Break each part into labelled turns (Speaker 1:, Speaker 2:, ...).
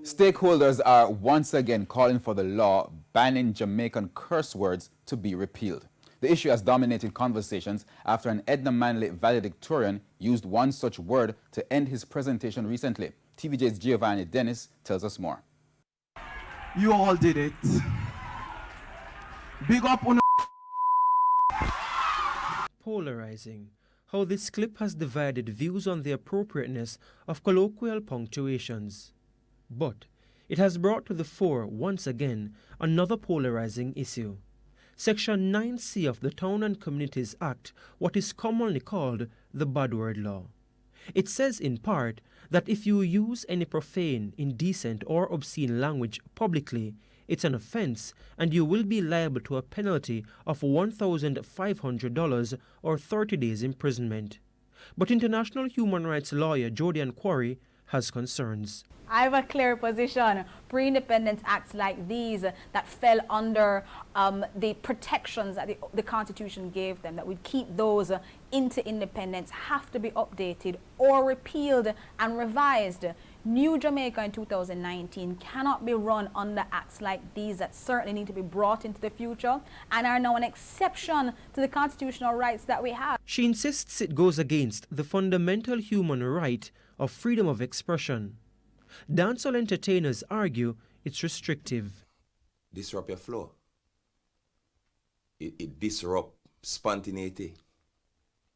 Speaker 1: Stakeholders are once again calling for the law banning Jamaican curse words to be repealed. The issue has dominated conversations after an Edna Manley valedictorian used one such word to end his presentation recently. TVJ's Giovanni Dennis tells us more.
Speaker 2: You all did it. Big up on.
Speaker 3: Polarizing. How this clip has divided views on the appropriateness of colloquial punctuations. But it has brought to the fore, once again, another polarizing issue. Section 9C of the Town and Communities Act, what is commonly called the BADWORD law. It says in part that if you use any profane, indecent or obscene language publicly, it's an offense and you will be liable to a penalty of $1,500 or 30 days imprisonment. But international human rights lawyer Jodian Quarry has concerns.
Speaker 4: I have a clear position. Pre-independence acts like these that fell under the protections that the Constitution gave them, that would keep those into independence, have to be updated or repealed and revised. New Jamaica in 2019 cannot be run under acts like these that certainly need to be brought into the future and are now an exception to the constitutional rights that we have.
Speaker 3: She insists it goes against the fundamental human right of freedom of expression. Dancehall entertainers argue it's restrictive.
Speaker 5: Disrupt your flow. It disrupt spontaneity.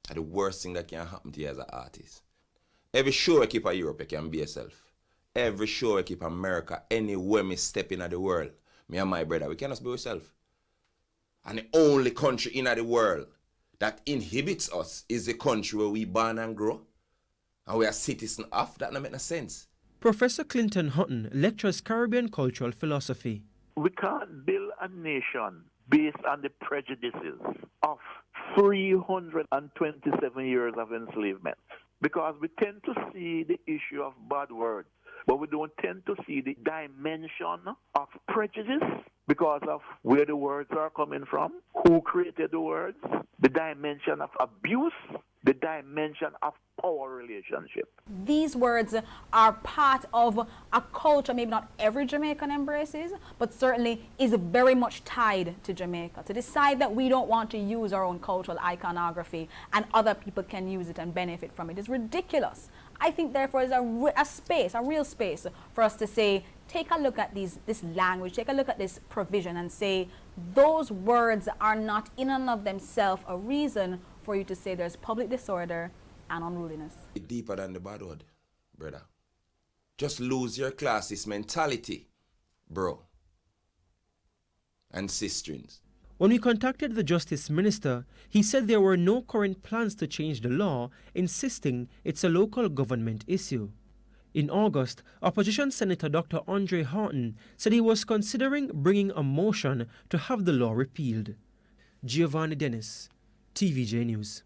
Speaker 5: That's the worst thing that can happen to you as an artist. Every show I keep in Europe, you can be yourself. Every show I keep in America, anywhere me step in the world, me and my brother, we can just be ourselves. And the only country in the world that inhibits us is the country where we born and grow. And we are citizens of. That doesn't make no sense.
Speaker 3: Professor Clinton Hutton lectures Caribbean cultural philosophy.
Speaker 6: We can't build a nation based on the prejudices of 327 years of enslavement. Because we tend to see the issue of bad words, but we don't tend to see the dimension of prejudice because of where the words are coming from, who created the words, the dimension of abuse, the dimension of power relationship.
Speaker 4: These words are part of a culture maybe not every Jamaican embraces, but certainly is very much tied to Jamaica. To decide that we don't want to use our own cultural iconography and other people can use it and benefit from it is ridiculous. I think therefore is a real space for us to say, take a look at this language, take a look at this provision and say, those words are not in and of themselves a reason for you to say there's public disorder and unruliness.
Speaker 5: It's deeper than the bad word, brother. Just lose your classist mentality, bro. And sisterins.
Speaker 3: When we contacted the Justice Minister, he said there were no current plans to change the law, insisting it's a local government issue. In August, Opposition Senator Dr. Andre Horton said he was considering bringing a motion to have the law repealed. Giovanni Dennis, TVJ News.